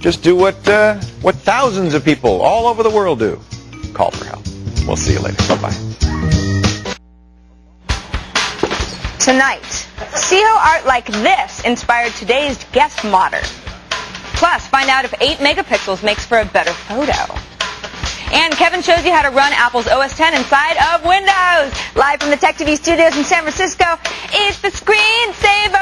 Just do what thousands of people all over the world do. Call for help. We'll see you later. Bye-bye. Tonight, see how art like this inspired today's guest modder. Plus, find out if 8 megapixels makes for a better photo. And Kevin shows you how to run Apple's OS X inside of Windows. Live from the Tech TV studios in San Francisco, it's the Screensaver!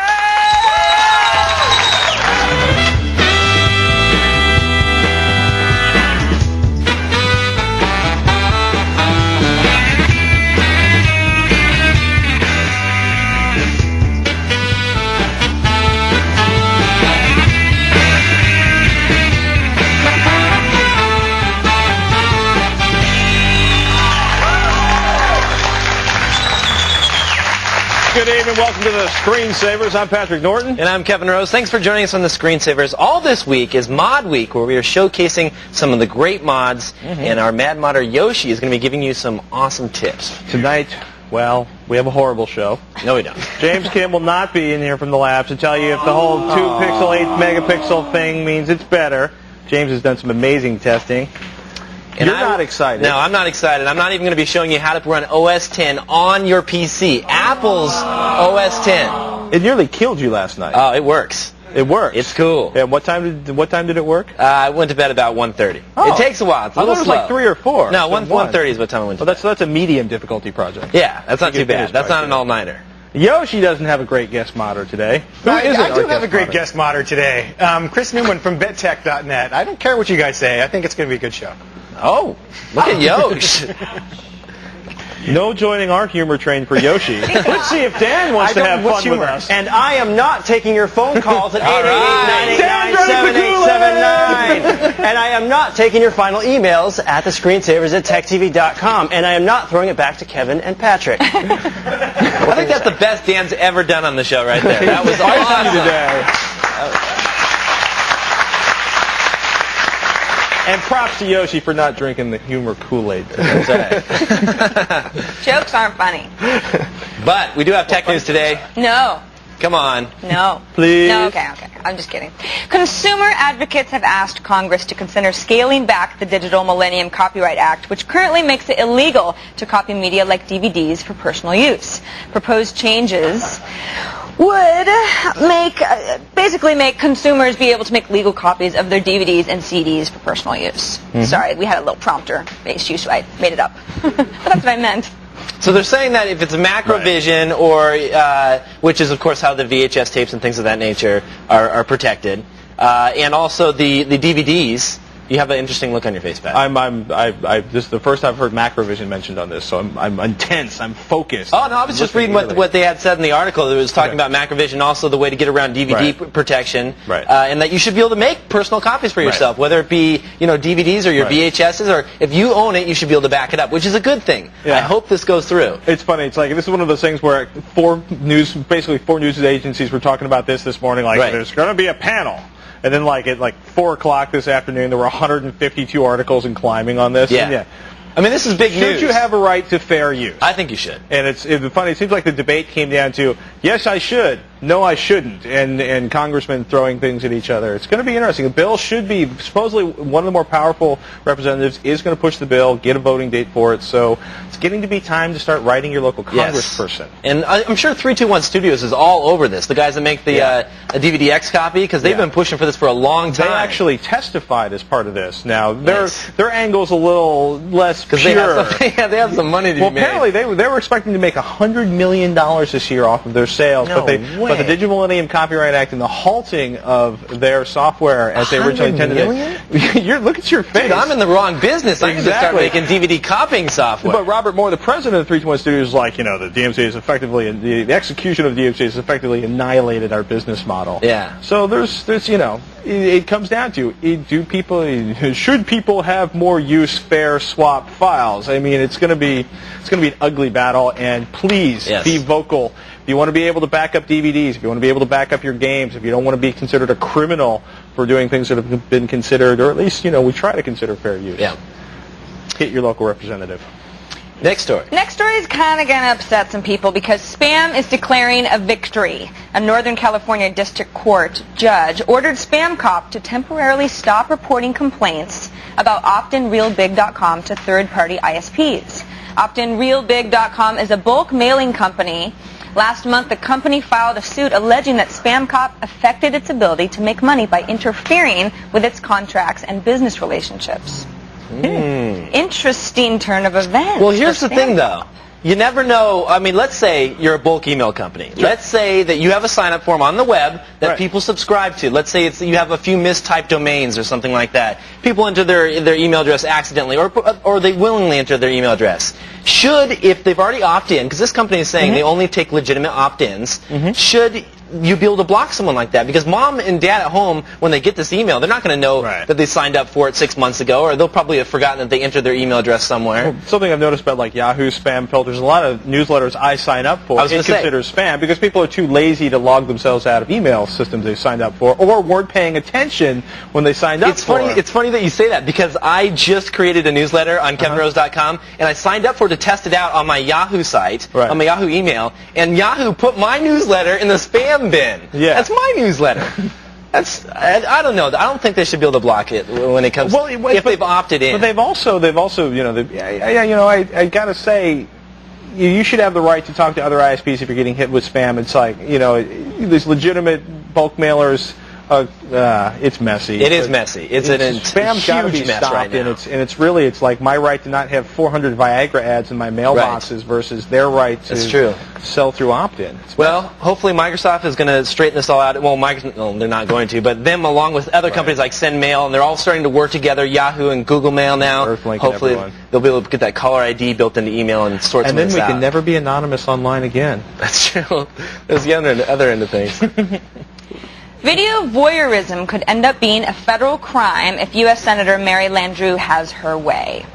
Good evening. Welcome to the Screensavers. I'm Patrick Norton. And I'm Kevin Rose. Thanks for joining us on the Screensavers. All this week is Mod Week, where we are showcasing some of the great mods, and our Mad Modder Yoshi is going to be giving you some awesome tips. Tonight, well, we have a horrible show. No, we don't. James Kim will not be in here from the labs to tell you if the whole 2-pixel, 8-megapixel thing means it's better. James has done some amazing testing. And You're not excited. No, I'm not excited. I'm not even going to be showing you how to run OS X on your PC. Apple's OS X. It nearly killed you last night. Oh, it works. It works. It's cool. Yeah, what time did it work? I went to bed about 1:30. Oh. It takes a while. It's a I thought little it was slow. like 3 or 4. No, So 1:30 is what time I went to Well, that's a medium difficulty project. Yeah, that's not You too can bad. finish That's by not an two. all-nighter. Yoshi doesn't have a great guest modder today. I do have a great guest modder today. Chris Newman from BitTech.net. I don't care what you guys say. I think it's going to be a good show. Oh, look at Yosh. No joining our humor train for Yoshi. Let's see if Dan wants to have fun with us. And I am not taking your phone calls at 888-989-7879. And I am not taking your final emails at the screensavers at techtv.com. And I am not throwing it back to Kevin and Patrick. I think that's the best Dan's ever done on the show right there. That was awesome today. And props to Yoshi for not drinking the humor Kool-Aid. Jokes aren't funny. But we do have tech news today. No. Come on. No. Please. No, okay. I'm just kidding. Consumer advocates have asked Congress to consider scaling back the Digital Millennium Copyright Act, which currently makes it illegal to copy media like DVDs for personal use. Proposed changes would basically make consumers be able to make legal copies of their DVDs and CDs for personal use. Sorry, we had a little prompter-based use, so I made it up. But that's what I meant. So they're saying that if it's a Macrovision or, which is of course how the VHS tapes and things of that nature are protected, and also the DVDs. You have an interesting look on your face, Pat. This is the first I've heard Macrovision mentioned on this, so I'm intense. I'm focused. Oh no, I was just reading what they had said in the article. It was talking about Macrovision, also the way to get around DVD protection, and that you should be able to make personal copies for yourself, whether it be DVDs or your VHSs, or if you own it, you should be able to back it up, which is a good thing. Yeah. I hope this goes through. It's funny. It's like this is one of those things where four news agencies were talking about this morning. Like there's going to be a panel. And then, at 4 o'clock this afternoon, there were 152 articles in Climbing on this. Yeah. And I mean, this is big news. Should you have a right to fair use? I think you should. And it's funny. It seems like the debate came down to, yes, I should. No, I shouldn't. And congressmen throwing things at each other. It's going to be interesting. The bill should be, supposedly, one of the more powerful representatives is going to push the bill, get a voting date for it. So it's getting to be time to start writing your local congressperson. And I'm sure 321 Studios is all over this. The guys that make the a DVD-X copy, because they've been pushing for this for a long time. They actually testified as part of this. Now, their angle's a little less pure. They have some money to be made. Well, apparently they were expecting to make $100 million this year off of their sales. No way. But the Digital Millennium Copyright Act and the halting of their software as they originally intended it. Look at your face. Dude, I'm in the wrong business. I need to start making DVD copying software. But Robert Moore, the president of 321 Studios, is like, the DMCA is effectively, the execution of the DMCA has effectively annihilated our business model. Yeah. So there's it comes down to, should people have more use fair swap files? I mean, it's going to be an ugly battle, and please be vocal. If you want to be able to back up DVDs, if you want to be able to back up your games, if you don't want to be considered a criminal for doing things that have been considered, or at least, we try to consider fair use. Yeah. Hit your local representative. Next story. Next story is kind of going to upset some people because spam is declaring a victory. A Northern California District Court judge ordered Spam Cop to temporarily stop reporting complaints about OptinRealBig.com to third-party ISPs. OptinRealBig.com is a bulk mailing company. Last month, the company filed a suit alleging that Spam Cop affected its ability to make money by interfering with its contracts and business relationships. Interesting turn of events. Well, here's the thing, though. You never know. I mean, let's say you're a bulk email company. Sure. Let's say that you have a sign-up form on the web that people subscribe to. Let's say you have a few mistyped domains or something like that. People enter their email address accidentally, or they willingly enter their email address. If they've already opted in, because this company is saying they only take legitimate opt-ins, should you be able to block someone like that? Because mom and dad at home, when they get this email, they're not going to know that they signed up for it 6 months ago, or they'll probably have forgotten that they entered their email address somewhere. Well, something I've noticed about like Yahoo spam filters, a lot of newsletters I sign up for it considers spam because people are too lazy to log themselves out of email systems they signed up for, or weren't paying attention when they signed up for it. It's funny that you say that because I just created a newsletter on KevinRose.com, and I signed up for it to test it out on my Yahoo site, on my Yahoo email, and Yahoo put my newsletter in the spam bin. That's my newsletter. I don't know. I don't think they should be able to block it when it comes if they've opted in. But they've also I got to say, you should have the right to talk to other ISPs if you're getting hit with spam. It's like, these legitimate bulk mailers. It's messy. It is messy. It's a spam's got to be mess stopped, right now. and it's like my right to not have 400 Viagra ads in my mailboxes versus their right to sell through opt-in. Well, hopefully Microsoft is going to straighten this all out. Well, they're not going to, but them along with other companies like SendMail, and they're all starting to work together. Yahoo and Google Mail now. Hopefully they'll be able to get that caller ID built into email and sort some of this out. And then we can never be anonymous online again. That's true. There's the other end of things. Video voyeurism could end up being a federal crime if U.S. Senator Mary Landrieu has her way.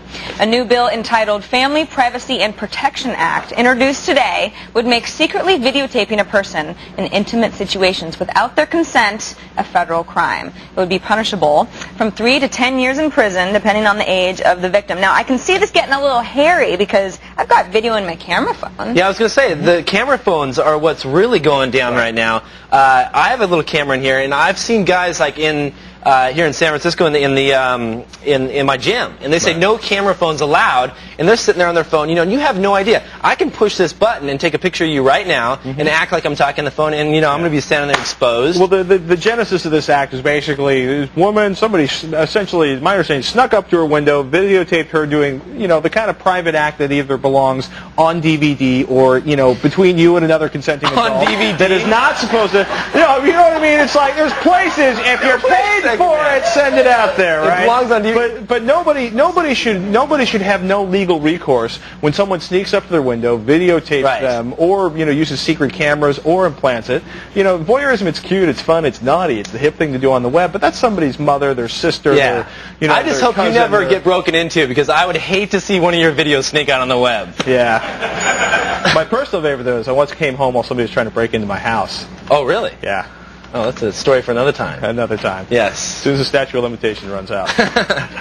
A new bill entitled Family Privacy and Protection Act, introduced today, would make secretly videotaping a person in intimate situations without their consent a federal crime. It would be punishable from 3 to 10 years in prison, depending on the age of the victim. Now, I can see this getting a little hairy because I've got video in my camera phone. Yeah, I was going to say, the camera phones are what's really going down right now. I have a little camera in here, and I've seen guys like here in San Francisco in my gym, and they say no camera phones allowed, and they're sitting there on their phone, and you have no idea. I can push this button and take a picture of you right now and act like I'm talking on the phone, and I'm going to be standing there exposed. Well, the genesis of this act is basically this woman, somebody essentially, my understanding, snuck up to her window, videotaped her doing, the kind of private act that either belongs on DVD or, between you and another consenting adult. On DVD? That is not supposed to, you know what I mean? It's like there's places, if you're paid for it, send it out there, right? It belongs on DVD. But nobody should have no legal recourse when someone sneaks up to their window, videotapes them, or uses secret cameras or implants it. Voyeurism, it's cute, it's fun, it's naughty, it's the hip thing to do on the web. But that's somebody's mother, their sister. Yeah. I just hope you never get broken into because I would hate to see one of your videos sneak out on the web. Yeah. My personal favorite though is I once came home while somebody was trying to break into my house. Oh, really? Yeah. Oh, that's a story for another time. Another time. Yes. As soon as the statute of limitation runs out.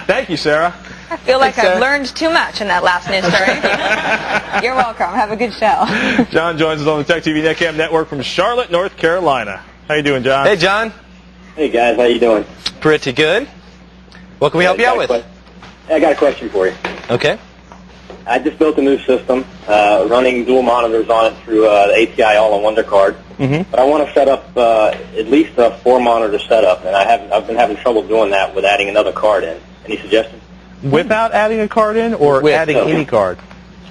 Thank you, Sarah. I feel like I've learned too much in that last news story. You're welcome. Have a good show. John joins us on the Tech TV Netcam Network from Charlotte, North Carolina. How you doing, John? Hey, John. Hey, guys. How you doing? Pretty good. What can we help you out with? I got a question for you. Okay. I just built a new system, running dual monitors on it through the ATI All-in-Wonder card. But I want to set up at least a 4-monitor setup, and I've been having trouble doing that with adding another card in. Any suggestions? Without adding a card in, or adding any card?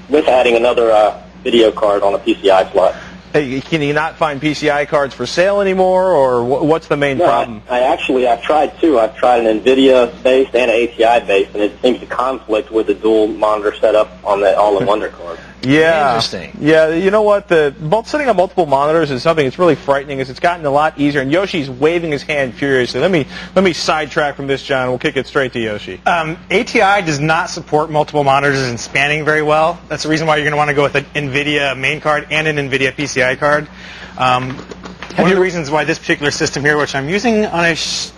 With adding another video card on a PCI slot. Hey, can you not find PCI cards for sale anymore, or what's the main problem? I've tried two. I've tried an NVIDIA-based and an ATI-based, and it seems to conflict with the dual monitor setup on the All-in-Wonder card. Yeah. Interesting. Yeah, you know what? Sitting on multiple monitors is something that's really frightening. It's gotten a lot easier, and Yoshi's waving his hand furiously. Let me sidetrack from this, John. We'll kick it straight to Yoshi. ATI does not support multiple monitors and spanning very well. That's the reason why you're going to want to go with an NVIDIA main card and an NVIDIA PCI card. One of the reasons why this particular system here, which I'm using on a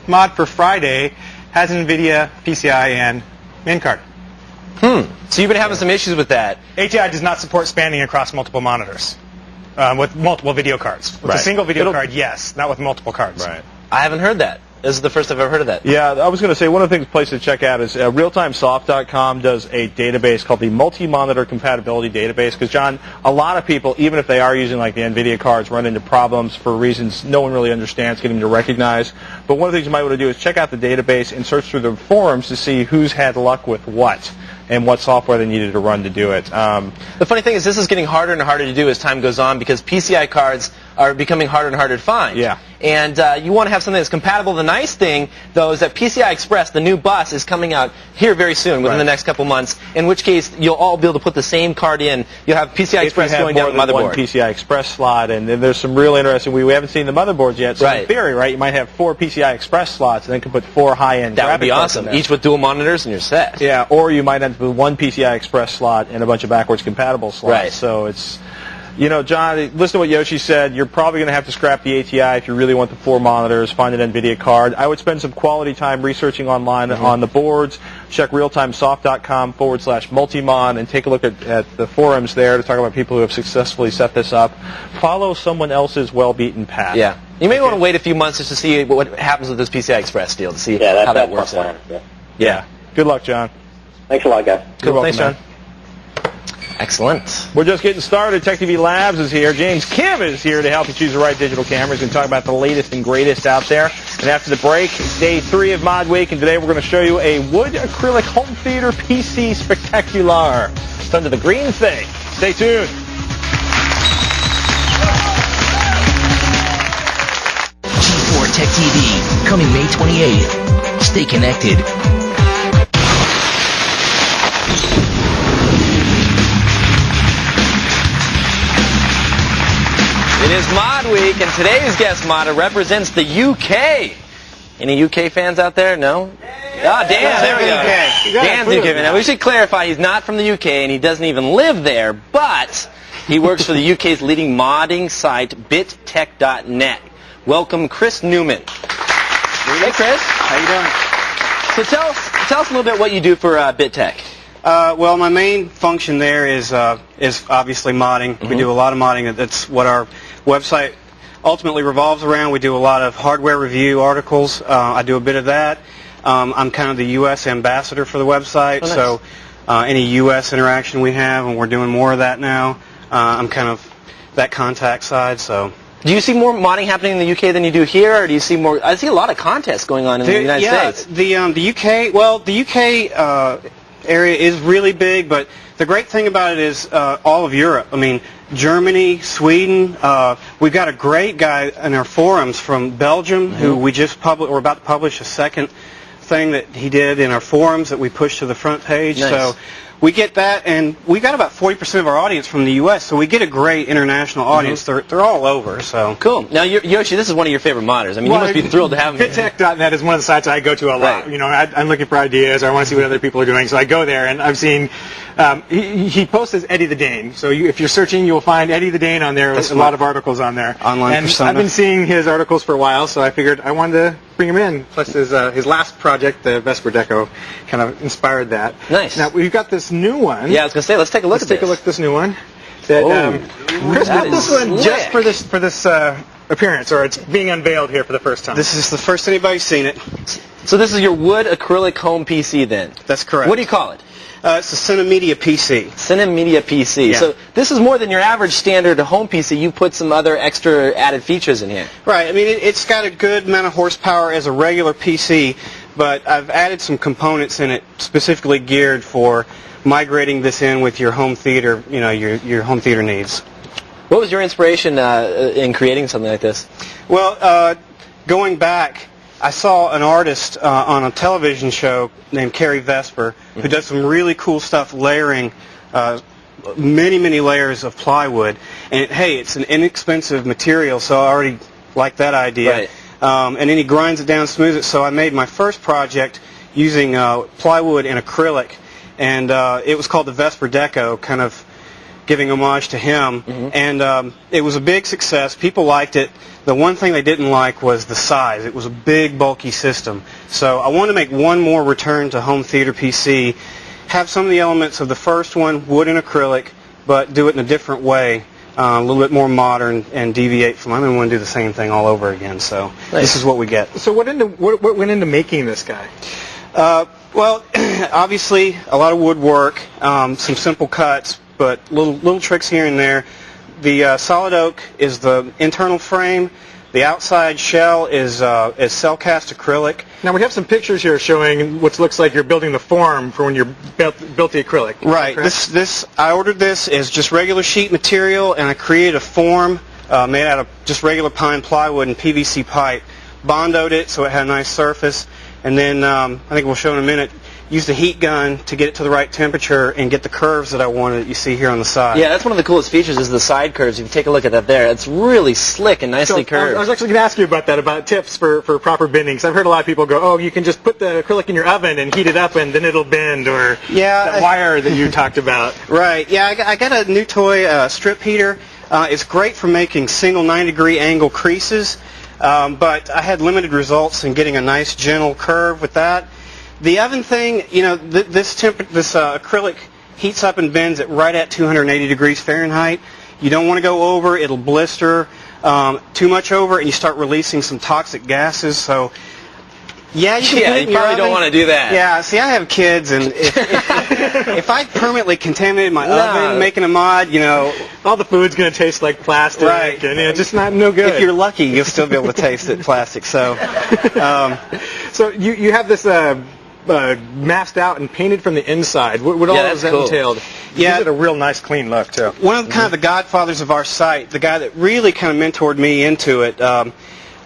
mod for Friday, has an NVIDIA PCI and main card. So you've been having some issues with that. ATI does not support spanning across multiple monitors with multiple video cards. With a single video card, yes, not with multiple cards. Right. I haven't heard that. This is the first I've ever heard of that. Yeah, I was going to say one of the things place to check out is realtimesoft.com does a database called the multi-monitor compatibility database. Because, John, a lot of people, even if they are using like the NVIDIA cards, run into problems for reasons no one really understands, getting them to recognize. But one of the things you might want to do is check out the database and search through the forums to see who's had luck with what and what software they needed to run to do it. The funny thing is this is getting harder and harder to do as time goes on because PCI cards are becoming harder and harder to find. Yeah. And you want to have something that's compatible. The nice thing, though, is that PCI Express, the new bus, is coming out here very soon, within the next couple months, in which case you'll all be able to put the same card in. You'll have PCI Express going down the motherboard. One PCI Express slot, and then there's some real interesting, we haven't seen the motherboards yet, so in theory, right, you might have 4 PCI Express slots, and then can put 4 high-end That would be awesome, each with dual monitors, and you're set. Yeah, or you might end up with 1 PCI Express slot and a bunch of backwards compatible slots. Right. So it's, you know, John, listen to what Yoshi said. You're probably going to have to scrap the ATI if you really want the 4 monitors, find an NVIDIA card. I would spend some quality time researching online on the boards. Check realtimesoft.com/multimon and take a look at the forums there to talk about people who have successfully set this up. Follow someone else's well-beaten path. Yeah. You may want to wait a few months just to see what happens with this PCI Express deal, to see how that works out. Yeah. Good luck, John. Thanks a lot, guys. Cool. Thanks, John. Excellent. We're just getting started. Tech TV Labs is here. James Kim is here to help you choose the right digital camera. He's going to talk about the latest and greatest out there. And after the break, it's day 3 of Mod Week, and today we're going to show you a wood acrylic home theater PC spectacular. It's under the green thing. Stay tuned. G4 Tech TV, coming May 28th. Stay connected. It is Mod Week, and today's guest modder represents the UK. Any UK fans out there? No? Ah, Dan, there we go. Dan's UK. Now, we should clarify, he's not from the UK, and he doesn't even live there, but he works for the UK's leading modding site, bittech.net. Welcome, Chris Newman. Hey, Chris. How you doing? So tell us a little bit what you do for BitTech. Well, my main function there is obviously modding. We do a lot of modding. That's what our website ultimately revolves around. We do a lot of hardware review articles. I do a bit of that. I'm kind of the U.S. ambassador for the website, so any U.S. interaction we have, and we're doing more of that now, I'm kind of that contact side. So. Do you see more modding happening in the UK than you do here, or do you see more? I see a lot of contests going on in the United States. The UK. Well, the UK area is really big, but the great thing about it is all of Europe. I mean, Germany, Sweden. We've got a great guy in our forums from Belgium who we just we're about to publish a second thing that he did in our forums that we pushed to the front page. Nice. So we get that, and we got about 40% of our audience from the U.S., so we get a great international audience. They're all over. So cool. Now, Yoshi, this is one of your favorite modders. I mean, you must be thrilled to have him. BitTech.net is one of the sites I go to a lot. Right. You know, I'm looking for ideas, or I want to see what other people are doing, so I go there, and I've seen he posts as Eddie the Dane. So if you're searching, you'll find Eddie the Dane on there. There's a lot of articles on there. Online persona. I've been seeing his articles for a while, so I figured I wanted to bring him in. Plus, his last project, the Vesper Deco, kind of inspired that. Nice. Now we've got this new one. Yeah, I was gonna say, let's take a look at this. Let's take a look at this new one. That, Chris got this one just for this appearance, or it's being unveiled here for the first time. this is the first anybody's seen it. So this is your wood acrylic home PC, then? That's correct. What do you call it? It's a Cinemedia PC. Cinemedia PC. Yeah. So this is more than your average standard home PC. You put some other extra added features in here. Right. I mean, it's got a good amount of horsepower as a regular PC, but I've added some components in it specifically geared for migrating this in with your home theater, you know, your home theater needs. What was your inspiration in creating something like this? Well, going back, I saw an artist on a television show named Carrie Vesper who does some really cool stuff layering many layers of plywood. And hey, it's an inexpensive material, so I already like that idea. Right. And then he grinds it down, smooths it. So I made my first project using plywood and acrylic, and it was called the Vesper Deco, kind of giving homage to him. And it was a big success. People liked it. The one thing they didn't like was the size. It was a big, bulky system. So I wanted to make one more return to home theater PC, have some of the elements of the first one, wood and acrylic, but do it in a different way, a little bit more modern, and deviate from. I don't want to do the same thing all over again. So this is what we get. So what went into making this guy? Well, obviously a lot of woodwork, some simple cuts, but little tricks here and there. The solid oak is the internal frame. The outside shell is cell cast acrylic. Now we have some pictures here showing what looks like you're building the form for when you built the acrylic. Right. I ordered this as just regular sheet material, and I created a form made out of just regular pine plywood and PVC pipe. Bondoed it so it had a nice surface, and then I think we'll show in a minute. Used a heat gun to get it to the right temperature and get the curves that I wanted that you see here on the side. Yeah, that's one of the coolest features is the side curves. If you take a look at that there, it's really slick and nicely curved. I was actually going to ask you about that, about tips for proper bending. Because I've heard a lot of people go, oh, you can just put the acrylic in your oven and heat it up and then it'll bend, or that wire that you talked about. Right, yeah, I got a new toy strip heater. It's great for making single 90-degree angle creases, but I had limited results in getting a nice gentle curve with that. The oven thing, you know, this acrylic heats up and bends at right at 280 degrees Fahrenheit. You don't want to go over; it'll blister. Too much over, and you start releasing some toxic gases. So, yeah, you probably don't want to do that. Yeah, see, I have kids, and if I permanently contaminated my oven making a mod, you know, all the food's going to taste like plastic, right? And just no good. If you're lucky, you'll still be able to taste it plastic. So, so you have this. Masked out and painted from the inside. What all has that entailed? Yeah, gives it a real nice, clean look too. One of kind of the godfathers of our site, the guy that really kind of mentored me into it,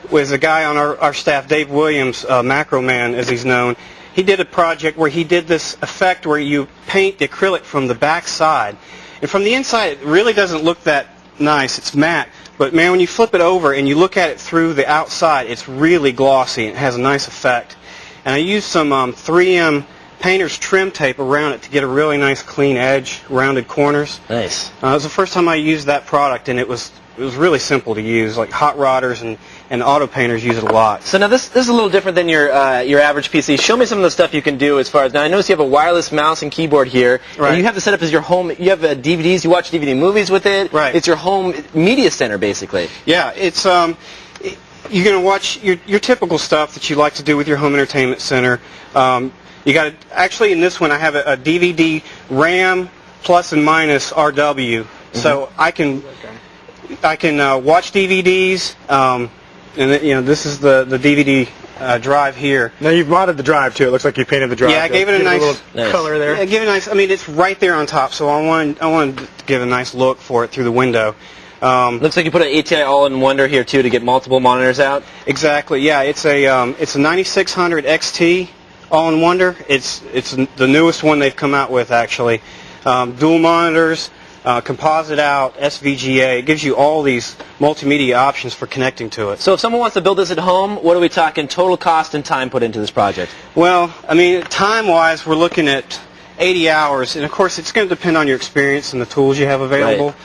was a guy on our staff, Dave Williams, Macro Man, as he's known. He did a project where he did this effect where you paint the acrylic from the back side, and from the inside it really doesn't look that nice. It's matte, but man, when you flip it over and you look at it through the outside, it's really glossy and it has a nice effect. And I used some 3M painter's trim tape around it to get a really nice clean edge, rounded corners. Nice. It was the first time I used that product, and it was really simple to use. Like hot rodders and auto painters use it a lot. So now this is a little different than your average PC. Show me some of the stuff you can do as far as, now I notice you have a wireless mouse and keyboard here. Right. And you have this set up as your home. You have DVDs. You watch DVD movies with it. Right. It's your home media center, basically. Yeah, it's you're going to watch your typical stuff that you like to do with your home entertainment center. You got actually in this one I have a DVD RAM plus and minus RW, so I can watch DVDs, and you know, this is the DVD drive here. Now you've modded the drive too. It looks like you painted the drive. Yeah, I gave it a nice color there. Yeah, give it a nice. I mean, it's right there on top, so I wanted to give a nice look for it through the window. Looks like you put an ATI All-in-Wonder here too to get multiple monitors out. Exactly. Yeah, it's a 9600 XT All-in-Wonder. It's the newest one they've come out with actually. Dual monitors, composite out, SVGA. It gives you all these multimedia options for connecting to it. So if someone wants to build this at home, what are we talking total cost and time put into this project? Well, I mean, time-wise, we're looking at 80 hours, and of course, it's going to depend on your experience and the tools you have available. Right.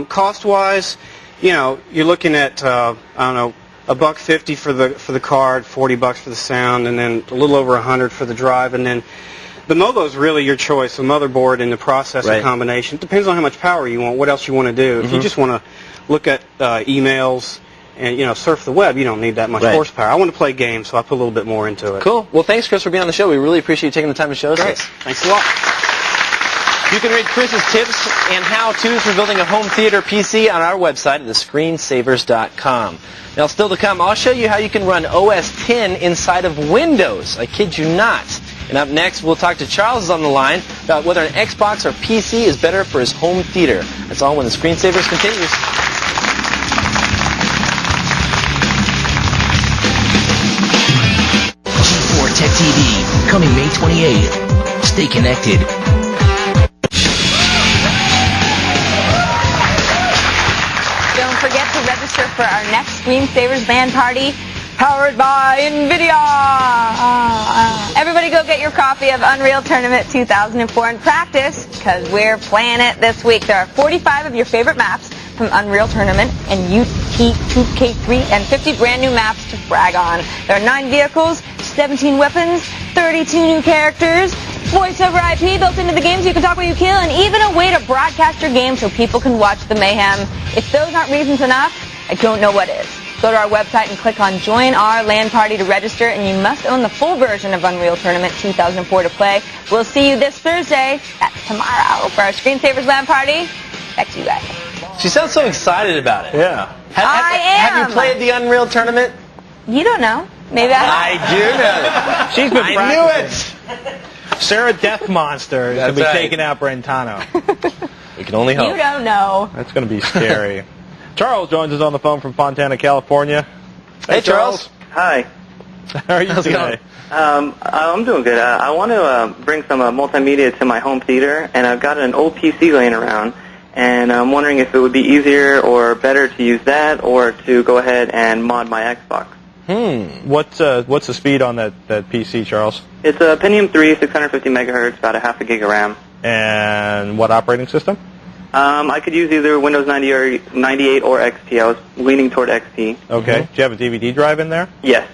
Cost-wise, you know, you're looking at I don't know, $150 for the card, $40 for the sound, and then a little over $100 for the drive, and then the MOBO is really your choice, the motherboard and the processor combination. It depends on how much power you want, what else you want to do. If you just want to look at emails and surf the web, you don't need that much horsepower. I want to play games, so I put a little bit more into it. Cool. Well, thanks, Chris, for being on the show. We really appreciate you taking the time to show us this. Thanks a lot. You can read Chris's tips and how-tos for building a home theater PC on our website at thescreensavers.com. Now, still to come, I'll show you how you can run OS X inside of Windows. I kid you not. And up next, we'll talk to Charles on the line about whether an Xbox or PC is better for his home theater. That's all when the Screensavers continues. G4 Tech TV, coming May 28th. Stay connected. Don't forget to register for our next Screensavers LAN party, powered by NVIDIA. Everybody go get your copy of Unreal Tournament 2004 and practice, because we're playing it this week. There are 45 of your favorite maps from Unreal Tournament and UT2K3 and 50 brand new maps to brag on. There are 9 vehicles, 17 weapons, 32 new characters, Voice over IP built into the game so you can talk while you kill, and even a way to broadcast your game so people can watch the mayhem. If those aren't reasons enough, I don't know what is. Go to our website and click on Join Our LAN Party to register, and you must own the full version of Unreal Tournament 2004 to play. We'll see you this Thursday, that's tomorrow, for our Screensavers LAN Party. Back to you guys. She sounds so excited about it. Yeah. Have you played the Unreal Tournament? You don't know. Maybe I do know. She's been I practicing. knew it. Sarah Death Monster is going to be That's right. taking out Brentano. We can only hope. You don't know. That's going to be scary. Charles joins us on the phone from Fontana, California. Hey, Charles. Hi. How are you today? I'm doing good. I want to bring some multimedia to my home theater, and I've got an old PC laying around, and I'm wondering if it would be easier or better to use that or to go ahead and mod my Xbox. What's the speed on that PC, Charles? It's a Pentium 3, 650 megahertz, about a half a gig of RAM. And what operating system? I could use either Windows 98 or XP. I was leaning toward XP. Okay. Do you have a DVD drive in there? Yes.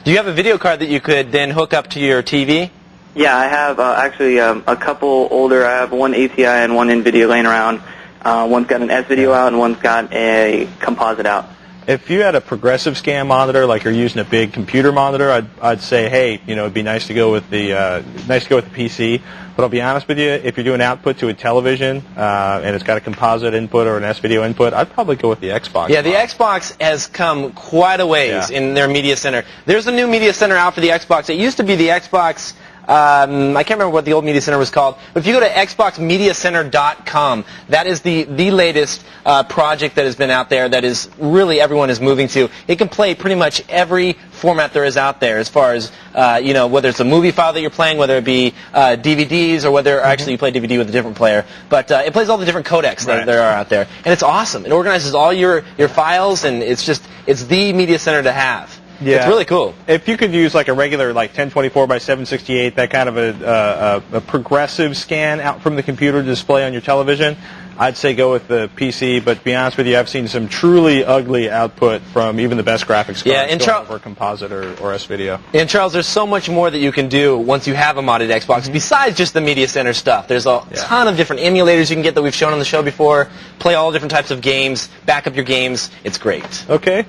Do you have a video card that you could then hook up to your TV? Yeah, I have actually a couple older. I have one ATI and one NVIDIA laying around. One's got an S-Video out and one's got a composite out. If you had a progressive scan monitor, like you're using a big computer monitor, I'd say, hey, it'd be nice to go with the PC. But I'll be honest with you, if you're doing output to a television and it's got a composite input or an S-Video input, I'd probably go with the Xbox. Yeah, the Xbox has come quite a ways in their media center. There's a new media center out for the Xbox. It used to be the Xbox. I can't remember what the old media center was called, but if you go to xboxmediacenter.com, that is the latest project that has been out there that is really everyone is moving to. It can play pretty much every format there is out there as far as, whether it's a movie file that you're playing, whether it be DVDs or whether actually you play DVD with a different player. But it plays all the different codecs that there are out there. And it's awesome. It organizes all your files, and it's the media center to have. Yeah. It's really cool. If you could use like a regular 1024 by 768, that kind of a progressive scan out from the computer to display on your television, I'd say go with the PC. But to be honest with you, I've seen some truly ugly output from even the best graphics cards going over composite or S-Video. And Charles, there's so much more that you can do once you have a modded Xbox besides just the media center stuff. There's a ton of different emulators you can get that we've shown on the show before. Play all different types of games, back up your games. It's great. Okay.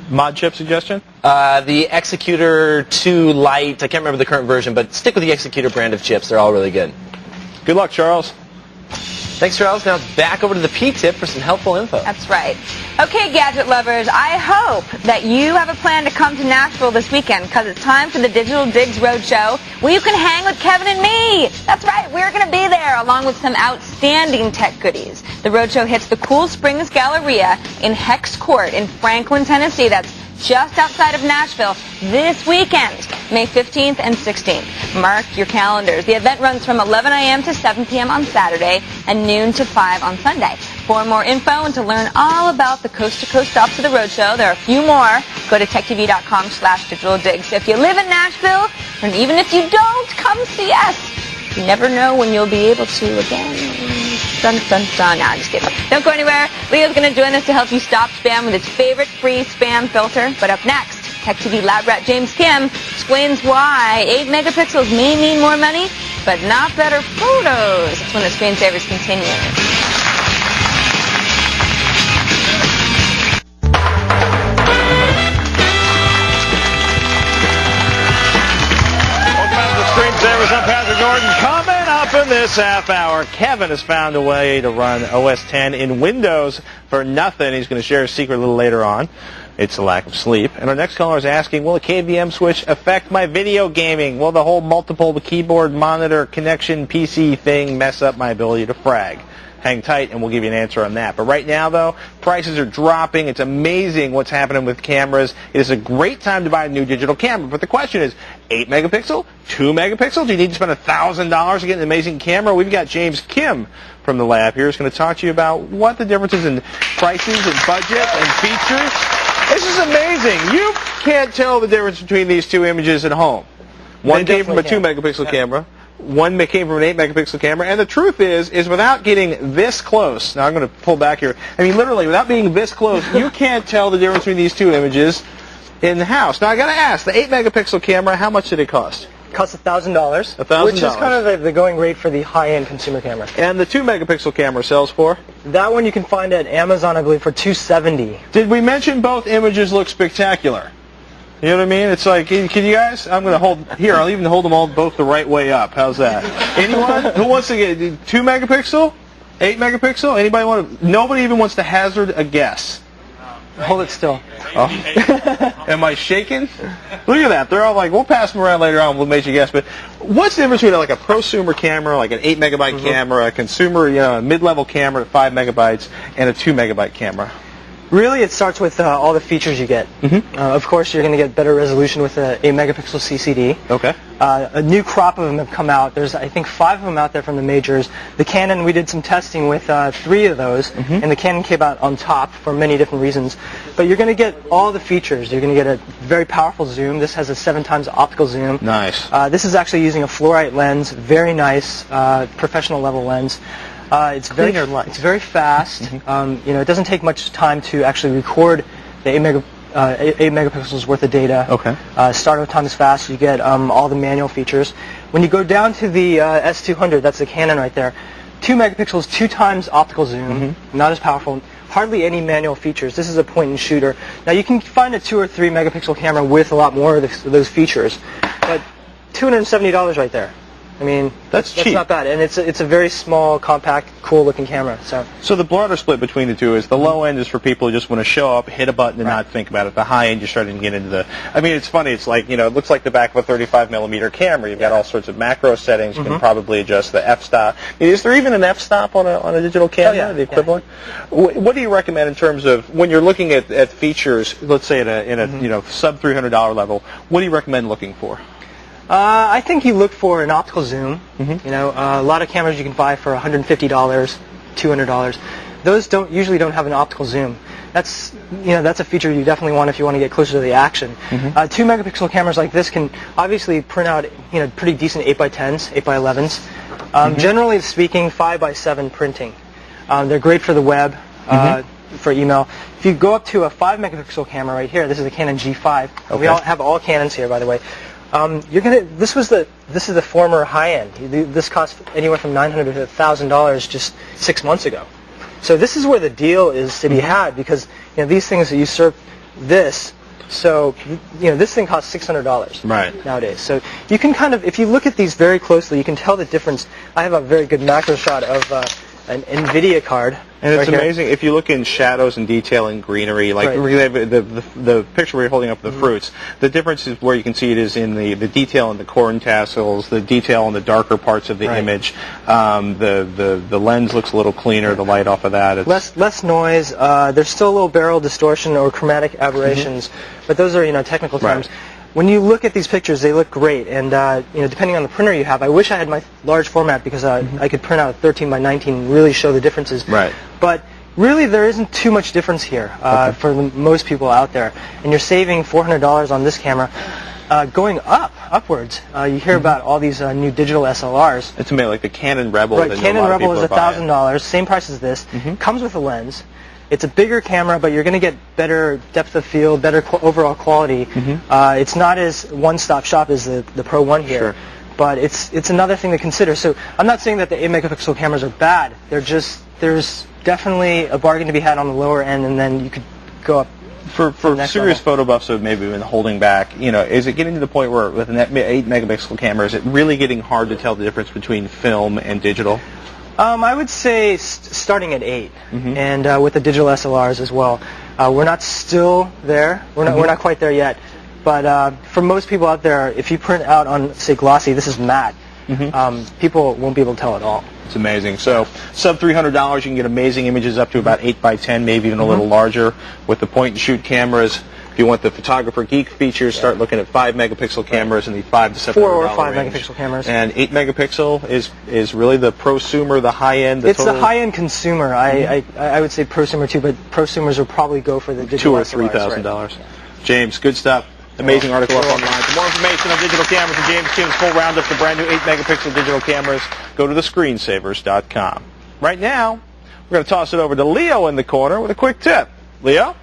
Mod chip suggestion? The Executor 2 Lite. I can't remember the current version, but stick with the Executor brand of chips. They're all really good. Good luck, Charles. Thanks, Charles. Now back over to the P-Tip for some helpful info. That's right. Okay, gadget lovers, I hope that you have a plan to come to Nashville this weekend because it's time for the Digital Digs Roadshow where you can hang with Kevin and me. That's right, we're going to be there along with some outstanding tech goodies. The Roadshow hits the Cool Springs Galleria in Hex Court in Franklin, Tennessee. That's just outside of Nashville this weekend, May 15th and 16th. Mark your calendars. The event runs from 11 a.m. to 7 p.m. on Saturday and noon to 5 on Sunday. For more info and to learn all about the coast-to-coast stops of the Roadshow, there are a few more. Go to techtv.com/digitaldigs. If you live in Nashville, and even if you don't, come see us. You never know when you'll be able to again. Dun, dun, dun. Nah, just kidding. Don't go anywhere. Leo's going to join us to help you stop spam with its favorite free spam filter. But up next, Tech TV lab rat James Kim explains why 8 megapixels may mean more money, but not better photos. That's when the Screensavers continue. Screensavers, I'm Patrick Norton. Coming up in this half hour, Kevin has found a way to run OS X in Windows for nothing. He's going to share his secret a little later on. It's a lack of sleep. And our next caller is asking, will a KVM switch affect my video gaming? Will the whole multiple keyboard monitor connection PC thing mess up my ability to frag? Hang tight, and we'll give you an answer on that. But right now, though, prices are dropping. It's amazing what's happening with cameras. It is a great time to buy a new digital camera. But the question is, 8 megapixel? 2 megapixel? Do you need to spend $1,000 to get an amazing camera? We've got James Kim from the lab here who's going to talk to you about what the differences in prices and budget and features. This is amazing. You can't tell the difference between these two images at home. One came from a 2 megapixel camera. One came from an 8 megapixel camera, and the truth is without getting this close, now I'm going to pull back here, I mean literally without being this close, you can't tell the difference between these two images in the house. Now I got to ask, the 8 megapixel camera, how much did it cost? Costs $1,000. $1,000. Which is kind of the going rate for the high-end consumer camera. And the 2-megapixel camera sells for? That one you can find at Amazon, I believe, for $270. Did we mention both images look spectacular? You know what I mean? It's like, can you guys? I'm going to hold, here, I'll even hold them all both the right way up. How's that? Anyone who wants to get 2-megapixel? 8-megapixel? Anybody want to? Nobody even wants to hazard a guess. Hold it still. Oh. Am I shaking? Look at that. They're all like, we'll pass them around later on. We'll make you guess. But what's the difference between like a prosumer camera, like an 8-megabyte camera, a consumer, a mid-level camera at 5 megabytes, and a 2-megabyte camera? Really, it starts with all the features you get. Of course, you're going to get better resolution with an 8-megapixel CCD. Okay. A new crop of them have come out. There's, I think, 5 of them out there from the majors. The Canon, we did some testing with 3 of those, and the Canon came out on top for many different reasons. But you're going to get all the features. You're going to get a very powerful zoom. This has a 7 times optical zoom. Nice. This is actually using a fluorite lens, very nice, professional level lens. It's very fast. It doesn't take much time to actually record the 8 megapixels worth of data. Okay. Startup time is fast. You get all the manual features. When you go down to the S200, that's the Canon right there. 2 megapixels, 2 times optical zoom. Not as powerful. Hardly any manual features. This is a point-and-shoot shooter. Now you can find a 2 or 3 megapixel camera with a lot more of those features, but $270 right there. I mean, that's cheap. That's not bad, and it's a very small, compact, cool-looking camera. So the broader split between the two is the low end is for people who just want to show up, hit a button, and not think about it. The high end, you're starting to get into the. I mean, it's funny. It's like it looks like the back of a 35mm camera. You've got all sorts of macro settings. You can probably adjust the f-stop. Is there even an f-stop on a digital camera? The equivalent. What do you recommend in terms of when you're looking at features? Let's say in a sub $300 level. What do you recommend looking for? I think you look for an optical zoom. A lot of cameras you can buy for $150, $200. Those usually don't have an optical zoom. That's a feature you definitely want if you want to get closer to the action. 2-megapixel cameras like this can obviously print out pretty decent 8x10s, 8x11s. Generally speaking, 5x7 printing. They're great for the web. For email. If you go up to a 5-megapixel camera right here, this is a Canon G5. Okay. We all have all Canons here, by the way. This is the former high end. This cost anywhere from $900 to $1,000 just 6 months ago. So this is where the deal is to be had because these things usurp this. So this thing costs $600 nowadays. So you can if you look at these very closely, you can tell the difference. I have a very good macro shot of an NVIDIA card. And it's amazing if you look in shadows and detail and greenery, like the picture where you're holding up the fruits. The difference is where you can see it is in the detail in the corn tassels, the detail in the darker parts of the image. The lens looks a little cleaner. The light off of that. Less noise. There's still a little barrel distortion or chromatic aberrations, but those are technical terms. When you look at these pictures, they look great, and depending on the printer you have, I wish I had my large format because I could print out a 13x19 and really show the differences. Right. But really, there isn't too much difference here for most people out there, and you're saving $400 on this camera. Going upwards, you hear about all these new digital SLRs. It's amazing, like the Canon Rebel. Right, Canon Rebel is $1,000, same price as this. Comes with a lens. It's a bigger camera, but you're going to get better depth of field, better overall quality. It's not as one-stop shop as the Pro 1 here, but it's another thing to consider. So I'm not saying that the 8-megapixel cameras are bad. There's definitely a bargain to be had on the lower end, and then you could go up. For serious photo buffs who have maybe been holding back, is it getting to the point where with an 8-megapixel camera, is it really getting hard to tell the difference between film and digital? I would say starting at 8, and with the digital SLRs as well. We're not still there. We're not quite there yet. But for most people out there, if you print out on, say, glossy, this is matte. People won't be able to tell at all. It's amazing. So sub $300, you can get amazing images up to about 8x10, maybe even a little larger with the point-and-shoot cameras. If you want the photographer geek features, start looking at 5-megapixel cameras in the $500 to $700 4 or 5 range. megapixel cameras. And 8-megapixel is really the prosumer, the high end. It's the high end consumer. I would say prosumer too, but prosumers will probably go for the digital $2,000 or $3,000. James, good stuff. Amazing article up online. For more information on digital cameras and James Kim's full roundup of brand new 8-megapixel digital cameras, go to thescreensavers.com. Right now, we're going to toss it over to Leo in the corner with a quick tip. Leo?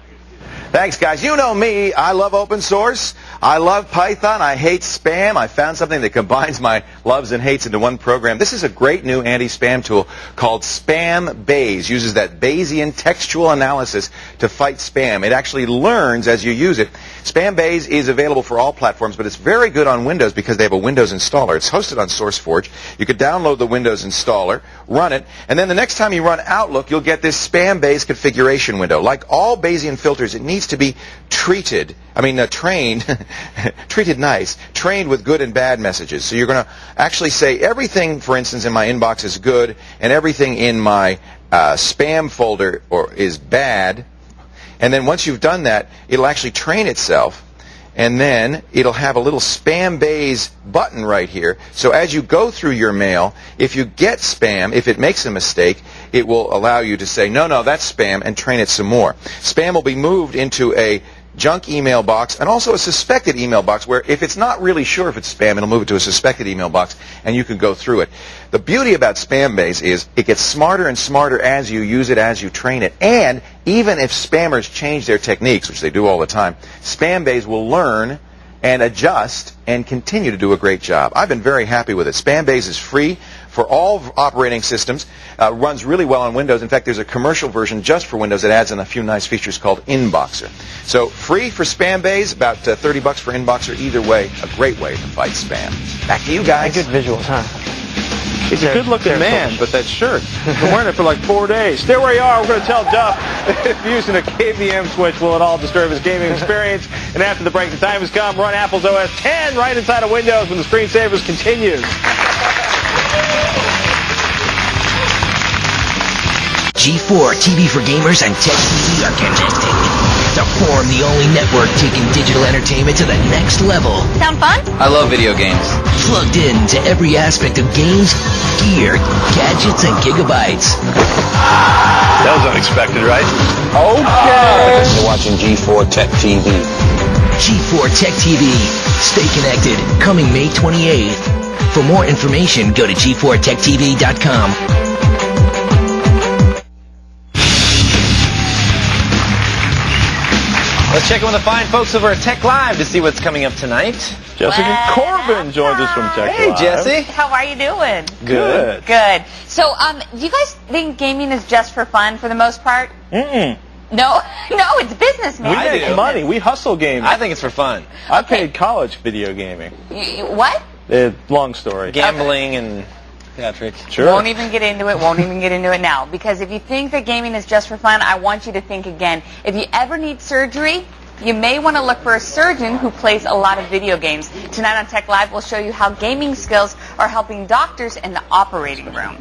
Thanks, guys. You know me. I love open source. I love Python. I hate spam. I found something that combines my loves and hates into one program. This is a great new anti-spam tool called SpamBase. Uses that Bayesian textual analysis to fight spam. It actually learns as you use it. SpamBase is available for all platforms, but it's very good on Windows because they have a Windows installer. It's hosted on SourceForge. You could download the Windows installer, run it, and then the next time you run Outlook, you'll get this SpamBase configuration window. Like all Bayesian filters, it needs to be trained, treated nice, trained with good and bad messages. So you're going to actually say everything, for instance, in my inbox is good, and everything in my spam folder is bad. And then once you've done that, it'll actually train itself, and then it'll have a little SpamBase button right here. So as you go through your mail, if you get spam, if it makes a mistake, it will allow you to say, no, that's spam, and train it some more. Spam will be moved into a junk email box and also a suspected email box where if it's not really sure if it's spam, it'll move it to a suspected email box and you can go through it. The beauty about SpamBase is it gets smarter and smarter as you use it, as you train it, and even if spammers change their techniques, which they do all the time, SpamBase will learn and adjust and continue to do a great job. I've been very happy with it. SpamBase is free for all operating systems, runs really well on Windows. In fact, there's a commercial version just for Windows that adds in a few nice features called Inboxer. So free for SpamBase, about $30 for Inboxer. Either way, a great way to fight spam. Back to you guys. Good visuals, huh? He's a good-looking man, but that shirt, been wearing it for like 4 days. Stay where you are. We're going to tell Duff if using a KVM switch will at all disturb his gaming experience. And after the break, the time has come. Run Apple's OS X right inside of Windows when the screensavers continues. G4 TV for gamers and Tech TV are connected to form the only network taking digital entertainment to the next level. Sound fun? I love video games. Plugged in to every aspect of games, gear, gadgets, and gigabytes. That was unexpected, right? Okay. You're watching G4 Tech TV. G4 Tech TV. Stay connected. Coming May 28th. For more information, go to g4techtv.com. Let's check in with the fine folks over at Tech Live to see what's coming up tonight. Jessica Corbin joins us from Tech Live. Hey, Jesse. How are you doing? Good. Good. So, do you guys think gaming is just for fun for the most part? Mm-mm. No, it's business, man. We make money. We hustle gaming. I think it's for fun. I paid college video gaming. What? Long story. Gambling and theatrics. Sure. Won't even get into it now. Because if you think that gaming is just for fun, I want you to think again. If you ever need surgery, you may want to look for a surgeon who plays a lot of video games. Tonight on Tech Live, we'll show you how gaming skills are helping doctors in the operating room.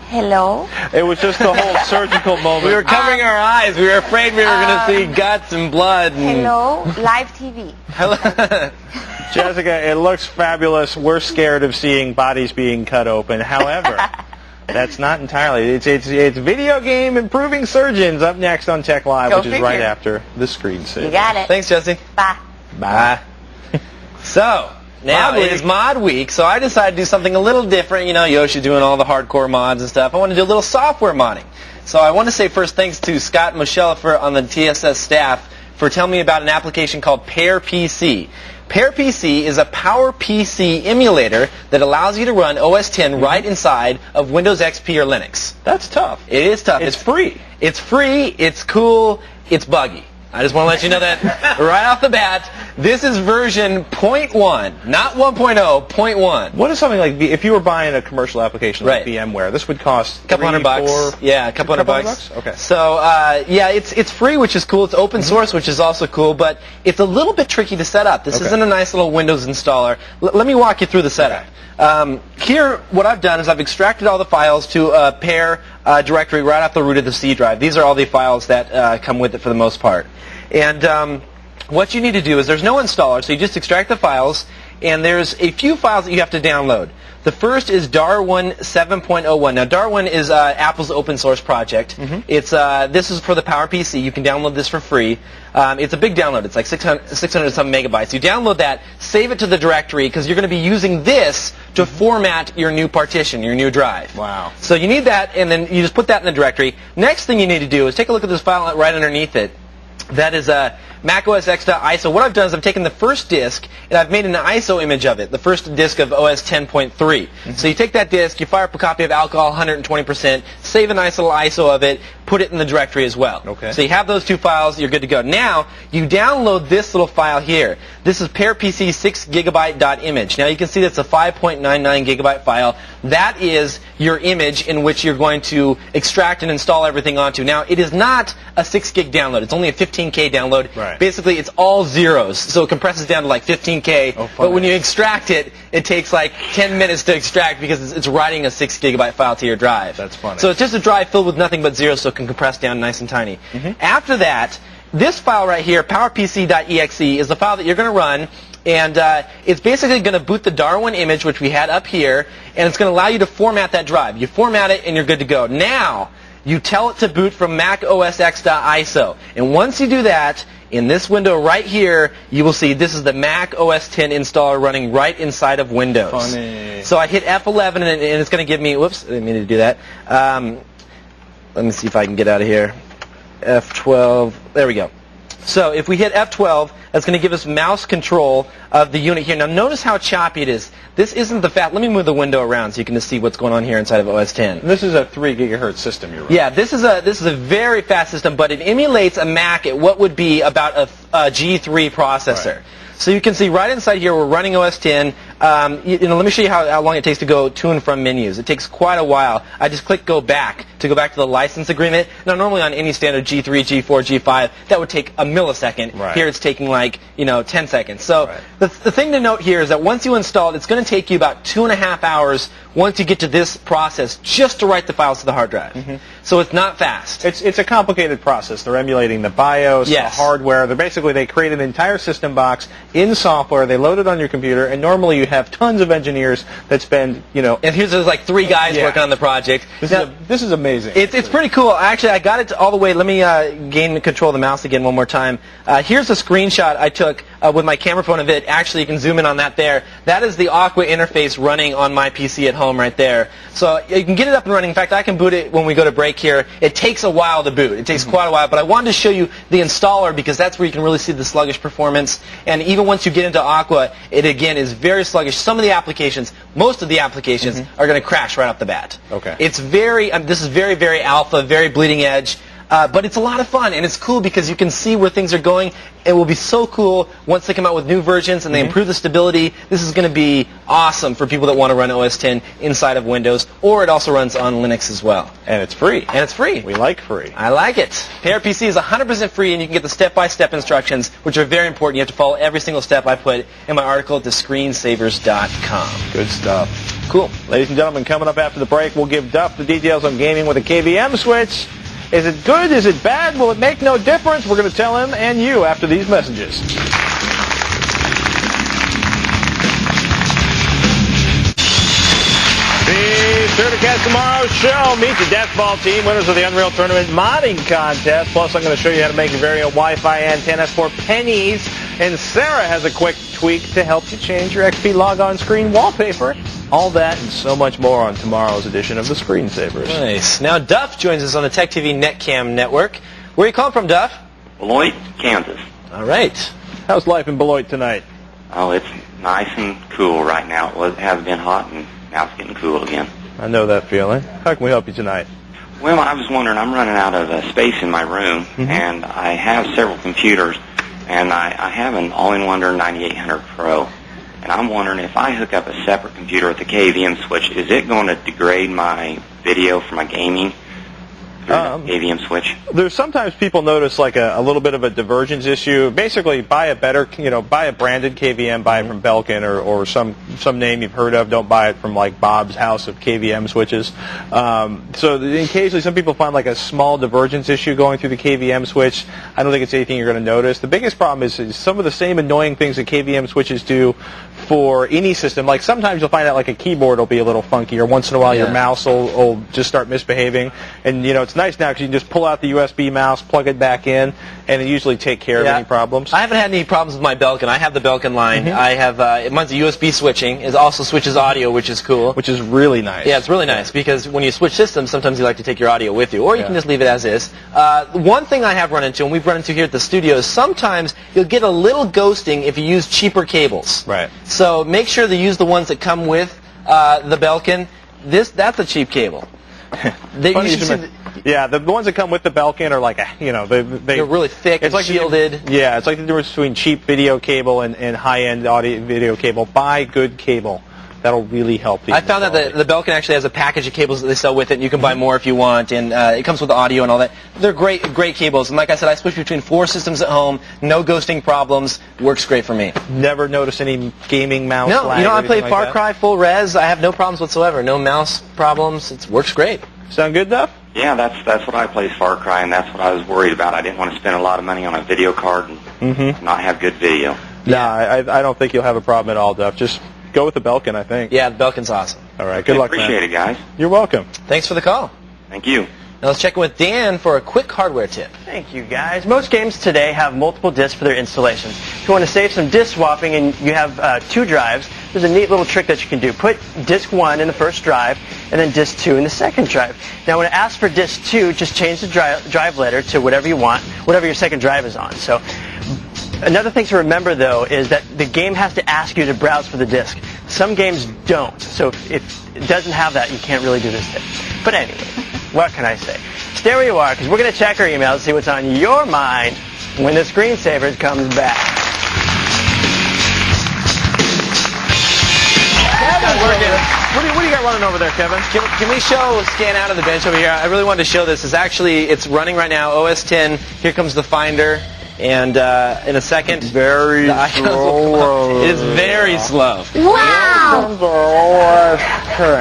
Hello? It was just a whole surgical moment. We were covering our eyes. We were afraid we were going to see guts and blood. And... Hello? Live TV. Hello. Jessica, it looks fabulous. We're scared of seeing bodies being cut open. However, that's not entirely. It's video game improving surgeons up next on Tech Live, which is right after the screensaver. You got it. Thanks, Jesse. Bye. Bye. So, now it is Mod Week, so I decided to do something a little different. You know, Yoshi doing all the hardcore mods and stuff. I want to do a little software modding. So I want to say first thanks to Scott Moshellifer on the TSS staff for telling me about an application called PearPC. PearPC is a PowerPC emulator that allows you to run OS X right inside of Windows XP or Linux. That's tough. It is tough. It's free. It's free. It's cool. It's buggy. I just want to let you know that right off the bat. This is version 0.1, not 1.0, 0.1. What is something like, if you were buying a commercial application like VMware, this would cost a couple $100 bucks. Yeah, a couple $100 bucks. Okay. So, yeah, it's free, which is cool. It's open source, which is also cool, but it's a little bit tricky to set up. This isn't a nice little Windows installer. Let me walk you through the setup. Here, what I've done is I've extracted all the files to a Pear directory right off the root of the C drive. These are all the files that come with it for the most part. And what you need to do is there's no installer, so you just extract the files, and there's a few files that you have to download. The first is Darwin 7.01. Now, Darwin is Apple's open source project. It's this is for the PowerPC. You can download this for free. It's a big download. It's like 600 some megabytes. You download that, save it to the directory, because you're going to be using this to format your new partition, your new drive. Wow. So you need that, and then you just put that in the directory. Next thing you need to do is take a look at this file right underneath it. That is macOSX.ISO. What I've done is I've taken the first disk and I've made an ISO image of it, the first disk of OS 10.3. So you take that disk, you fire up a copy of Alcohol 120%, save a nice little ISO of it, put it in the directory as well. Okay. So you have those two files, you're good to go. Now, you download this little file here. This is PearPC 6GB.image. Now you can see that's a 5.99 gigabyte file. That is your image in which you're going to extract and install everything onto. Now, it is not a 6 gig download. It's only a 15K download. Right. Basically, it's all zeros, so it compresses down to like 15K. But when you extract it, it takes like 10 minutes to extract because it's writing a 6 gigabyte file to your drive. That's funny. So it's just a drive filled with nothing but zeros, so it can compress down nice and tiny. After that, this file right here, PowerPC.exe, is the file that you're going to run. And it's basically going to boot the Darwin image, which we had up here, and it's going to allow you to format that drive. You format it, and you're good to go. Now, you tell it to boot from macOSX.ISO. And once you do that, in this window right here, you will see this is the Mac OS X installer running right inside of Windows. Funny. So I hit F11, and it's going to give me, whoops, I didn't mean to do that. Let me see if I can get out of here. F12, there we go. So if we hit F12, that's going to give us mouse control of the unit here. Now notice how choppy it is. This isn't the fat. Let me move the window around so you can just see what's going on here inside of OS X. This is a 3 gigahertz system you're running. Yeah, this is a very fast system, but it emulates a Mac at what would be about a G3 processor. Right. So you can see right inside here we're running OS X. Let me show you how long it takes to go to and from menus. It takes quite a while. I just click go back to the license agreement. Now normally on any standard G3, G4, G5, that would take a millisecond. Right. Here it's taking like 10 seconds. So the thing to note here is that once you install it, it's going to take you about 2.5 hours once you get to this process just to write the files to the hard drive. So it's not fast. It's a complicated process. They're emulating the BIOS, the hardware. They create an entire system box in software. They load it on your computer, and normally you have tons of engineers that spend, And here's like 3 guys working on the project. This is amazing. It's pretty cool. Actually, I got it all the way. Let me gain control of the mouse again one more time. Here's a screenshot I took with my camera phone of it. Actually, you can zoom in on that there. That is the Aqua interface running on my PC at home right there. So you can get it up and running. In fact, I can boot it when we go to break here. It takes a while to boot. It takes quite a while. But I wanted to show you the installer because that's where you can really see the sluggish performance. And even once you get into Aqua, it again is very sluggish. Some of the applications, most of the applications, are going to crash right off the bat. Okay. It's very, this is very, very alpha, very bleeding edge. But it's a lot of fun, and it's cool because you can see where things are going. It will be so cool once they come out with new versions and they improve the stability. This is going to be awesome for people that want to run OS X inside of Windows, or it also runs on Linux as well. And it's free. And it's free. We like free. I like it. PowerPC is 100% free, and you can get the step-by-step instructions, which are very important. You have to follow every single step I put in my article at thescreensavers.com. Good stuff. Cool. Ladies and gentlemen, coming up after the break, we'll give Duff the details on gaming with a KVM switch. Is it good? Is it bad? Will it make no difference? We're going to tell him and you after these messages. Be sure to catch tomorrow's show. Meet the Death Ball team, winners of the Unreal Tournament modding contest. Plus, I'm going to show you how to make your very own Wi-Fi antennas for pennies. And Sarah has a quick tweak to help you change your XP logon screen wallpaper. All that and so much more on tomorrow's edition of the Screensavers. Nice. Now Duff joins us on the Tech TV NetCam network. Where are you calling from, Duff? Beloit, Kansas. All right. How's life in Beloit tonight? Oh, it's nice and cool right now. It has been hot, and now it's getting cool again. I know that feeling. How can we help you tonight? Well, I was wondering, I'm running out of space in my room, and I have several computers, and I have an all-in-wonder 9800 Pro. And I'm wondering if I hook up a separate computer with the KVM switch, is it going to degrade my video for my gaming through the KVM switch? There's sometimes people notice like a little bit of a divergence issue. Basically, buy a branded KVM, buy it from Belkin or some name you've heard of. Don't buy it from like Bob's House of KVM switches. So occasionally some people find like a small divergence issue going through the KVM switch. I don't think it's anything you're going to notice. The biggest problem is some of the same annoying things that KVM switches do for any system. Like sometimes you'll find out like a keyboard will be a little funky, or once in a while your mouse will just start misbehaving. And it's nice now because you can just pull out the USB mouse, plug it back in, and it usually take care of any problems. I haven't had any problems with my Belkin. I have the Belkin line. I have it runs the USB switching. It also switches audio, which is cool. Which is really nice. Yeah, it's really nice because when you switch systems, sometimes you like to take your audio with you, or you can just leave it as is. One thing I have run into, and we've run into here at the studio, is sometimes you'll get a little ghosting if you use cheaper cables. Right. So make sure to use the ones that come with the Belkin. That's a cheap cable. Yeah, the ones that come with the Belkin are like, they're really thick and shielded. It's like the difference between cheap video cable and high-end audio video cable. Buy good cable. That'll really help you. I found that the Belkin actually has a package of cables that they sell with it, and you can buy more if you want, and it comes with audio and all that. They're great cables, and like I said, I switch between 4 systems at home, no ghosting problems, works great for me. Never noticed any gaming mouse lag? No, I play Far Cry full res. I have no problems whatsoever, no mouse problems. It works great. Sound good, Duff? Yeah, that's what I play, Far Cry, and that's what I was worried about. I didn't want to spend a lot of money on a video card and not have good video. No, I don't think you'll have a problem at all, Duff. Just go with the Belkin, I think. Yeah, the Belkin's awesome. All right, good luck, man. Appreciate it, guys. You're welcome. Thanks for the call. Thank you. Now let's check in with Dan for a quick hardware tip. Thank you, guys. Most games today have multiple disks for their installations. If you want to save some disk swapping and you have 2 drives, there's a neat little trick that you can do. Put disk 1 in the first drive and then disk 2 in the second drive. Now when it asks for disk 2, just change the drive letter to whatever you want, whatever your second drive is on. So another thing to remember, though, is that the game has to ask you to browse for the disk. Some games don't. So if it doesn't have that, you can't really do this tip. But anyway, what can I say? Stay where you are, because we're going to check our emails to see what's on your mind when the screensaver comes back. What do you got running over there, Kevin? Can we scan out of the bench over here? I really wanted to show this. It's running right now, OS 10. Here comes the Finder. And in a second, very slow. It is very slow. Wow!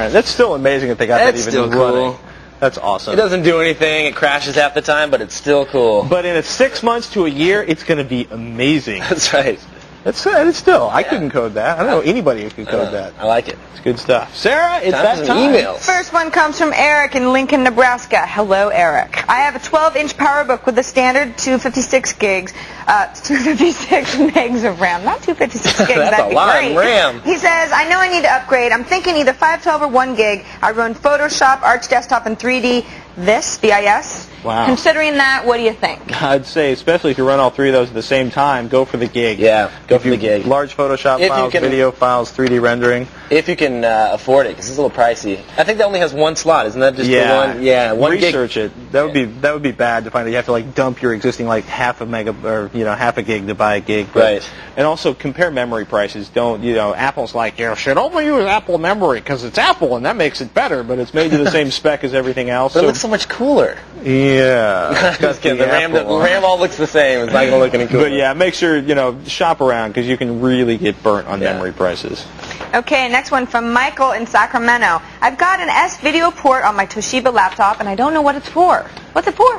That's still amazing that they got that even still running. Cool. That's awesome. It doesn't do anything. It crashes half the time, but it's still cool. But in 6 months to a year, it's going to be amazing. That's right. It's still. I couldn't code that. I don't know anybody who could code that. I like it. It's good stuff. Sarah, it's that time. Emails. First one comes from Eric in Lincoln, Nebraska. Hello, Eric. I have a 12-inch PowerBook with a standard 256 megs of RAM. Not 256 gigs. That's that'd a lot be of great. RAM. He says, I know I need to upgrade. I'm thinking either 512 or 1 gig. I run Photoshop, Arch Desktop, and 3D. VIS. Wow. Considering that, what do you think? I'd say, especially if you run all 3 of those at the same time, go for the gig. Yeah, go for the gig. Large Photoshop files, video files, 3D rendering. If you can afford it, because it's a little pricey. I think that only has 1 slot, isn't that just the one? Yeah, 1 gig. Research it. That would be bad to find that you have to dump your existing half a gig to buy a gig. Right. And also compare memory prices. Don't Apple's should only use Apple memory because it's Apple and that makes it better, but it's made to the same spec as everything else. But it looks so much cooler. Yeah. Just kidding. The RAM all looks the same. It's not going to look any cooler. But yeah, make sure shop around because you can really get burnt on memory prices. Okay, next one from Michael in Sacramento. I've got an S-Video port on my Toshiba laptop, and I don't know what it's for. What's it for?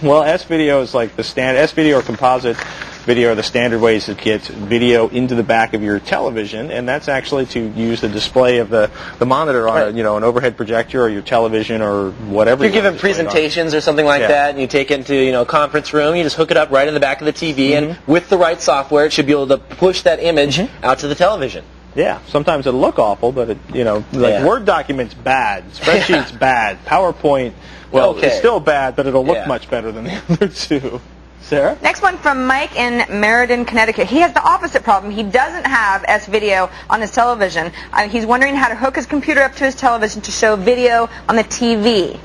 Well, S-Video is like the standard. S-Video or composite video are the standard ways to get video into the back of your television, and that's actually to use the display of the monitor on an overhead projector or your television or whatever. If you're giving presentations or something like that, and you take it into a conference room, you just hook it up right in the back of the TV, and with the right software, it should be able to push that image out to the television. Yeah, sometimes it'll look awful, but Word documents bad, spreadsheets bad, PowerPoint, it's still bad, but it'll look much better than the other two. Sarah? Next one from Mike in Meriden, Connecticut. He has the opposite problem. He doesn't have S-Video on his television. He's wondering how to hook his computer up to his television to show video on the TV.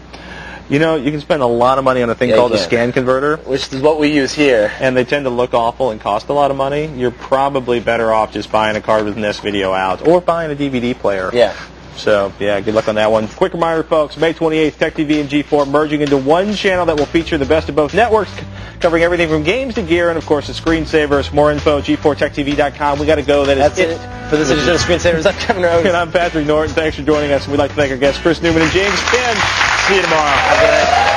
You can spend a lot of money on a thing called a scan converter. Which is what we use here. And they tend to look awful and cost a lot of money. You're probably better off just buying a card with an S-Video out or buying a DVD player. Yeah. So, good luck on that one. Quick reminder, folks, May 28th, Tech TV and G4 merging into one channel that will feature the best of both networks, covering everything from games to gear and, of course, the screensavers. More info, G4TechTV.com. We got to go. That's it for this edition of Screensavers. I'm Kevin Rose. And I'm Patrick Norton. Thanks for joining us. We'd like to thank our guests, Chris Newman and James Penn. See you tomorrow. Have a good night.